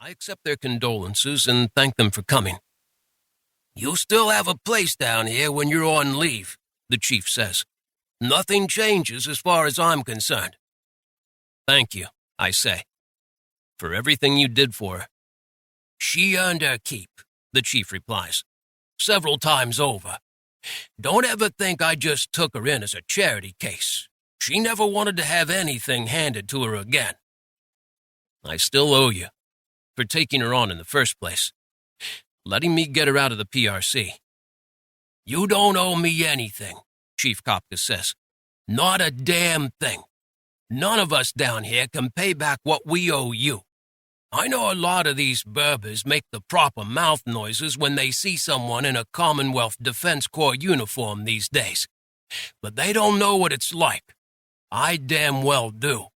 I accept their condolences and thank them for coming. "You still have a place down here when you're on leave," the chief says. "Nothing changes as far as I'm concerned." "Thank you," I say, "for everything you did for her." "She earned her keep," the chief replies, "several times over. Don't ever think I just took her in as a charity case. She never wanted to have anything handed to her again." "I still owe you for taking her on in the first place, letting me get her out of the PRC." "You don't owe me anything," Chief Kopka says. "Not a damn thing. None of us down here can pay back what we owe you. I know a lot of these Berbers make the proper mouth noises when they see someone in a Commonwealth Defense Corps uniform these days, but they don't know what it's like. I damn well do.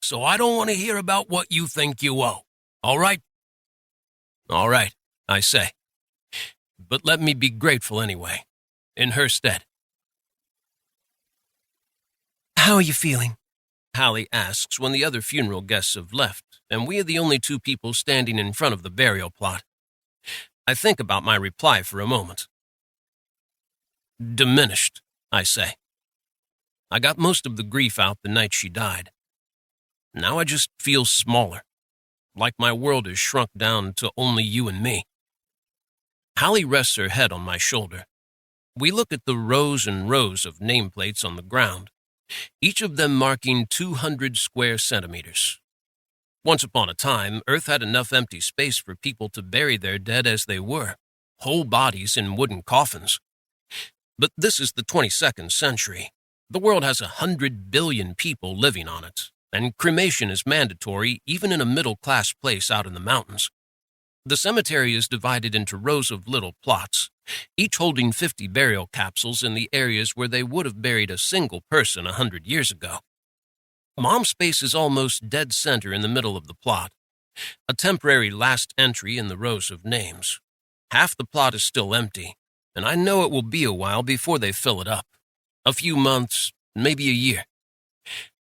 So I don't want to hear about what you think you owe. All right?" "All right," I say. "But let me be grateful anyway, in her stead." "How are you feeling?" Halley asks when the other funeral guests have left, and we are the only two people standing in front of the burial plot. I think about my reply for a moment. "Diminished," I say. "I got most of the grief out the night she died. Now I just feel smaller, like my world has shrunk down to only you and me." Halley rests her head on my shoulder. We look at the rows and rows of nameplates on the ground, each of them marking 200 square centimeters. Once upon a time, Earth had enough empty space for people to bury their dead as they were, whole bodies in wooden coffins. But this is the 22nd century. The world has 100 billion people living on it, and cremation is mandatory even in a middle-class place out in the mountains. The cemetery is divided into rows of little plots, each holding 50 burial capsules in the areas where they would have buried a single person 100 years ago. Mom's space is almost dead center in the middle of the plot, a temporary last entry in the rows of names. Half the plot is still empty, and I know it will be a while before they fill it up. A few months, maybe a year.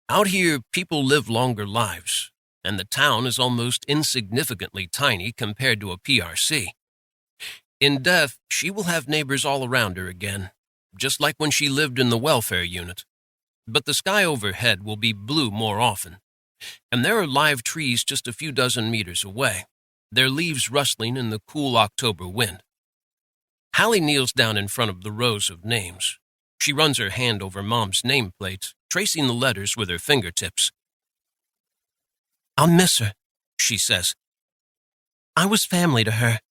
Out here, people live longer lives, and the town is almost insignificantly tiny compared to a PRC. In death, she will have neighbors all around her again, just like when she lived in the welfare unit. But the sky overhead will be blue more often, and there are live trees just a few dozen meters away, their leaves rustling in the cool October wind. Halley kneels down in front of the rows of names. She runs her hand over Mom's nameplate, tracing the letters with her fingertips. "I'll miss her," she says. "I was family to her.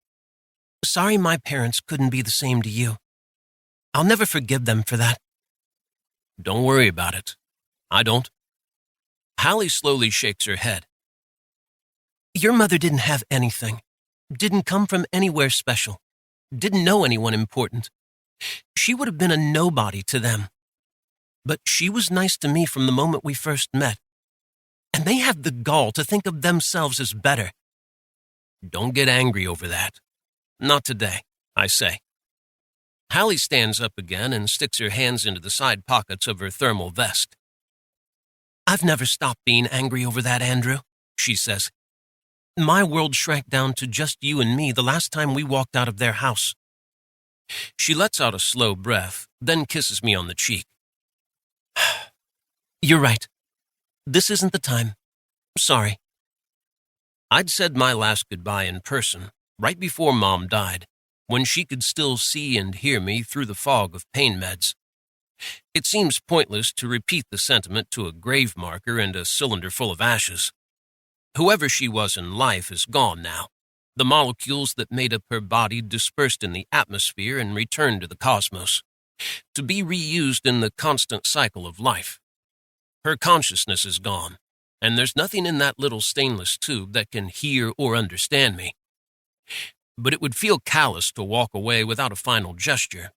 Sorry my parents couldn't be the same to you. I'll never forgive them for that." "Don't worry about it. I don't." Halley slowly shakes her head. "Your mother didn't have anything. Didn't come from anywhere special. Didn't know anyone important. She would have been a nobody to them. But she was nice to me from the moment we first met. And they have the gall to think of themselves as better." "Don't get angry over that. Not today," I say. Halley stands up again and sticks her hands into the side pockets of her thermal vest. "I've never stopped being angry over that, Andrew," she says. "My world shrank down to just you and me the last time we walked out of their house." She lets out a slow breath, then kisses me on the cheek. "You're right. This isn't the time. Sorry." I'd said my last goodbye in person, right before Mom died, when she could still see and hear me through the fog of pain meds. It seems pointless to repeat the sentiment to a grave marker and a cylinder full of ashes. Whoever she was in life is gone now. The molecules that made up her body dispersed in the atmosphere and returned to the cosmos, to be reused in the constant cycle of life. Her consciousness is gone, and there's nothing in that little stainless tube that can hear or understand me. But it would feel callous to walk away without a final gesture.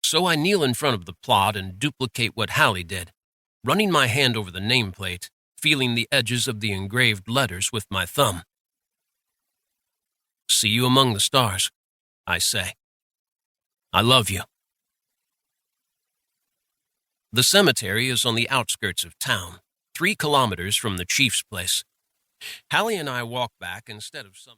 So I kneel in front of the plot and duplicate what Halley did, running my hand over the nameplate, feeling the edges of the engraved letters with my thumb. "See you among the stars," I say. "I love you." The cemetery is on the outskirts of town, 3 kilometers from the chief's place. Halley and I walk back instead of some...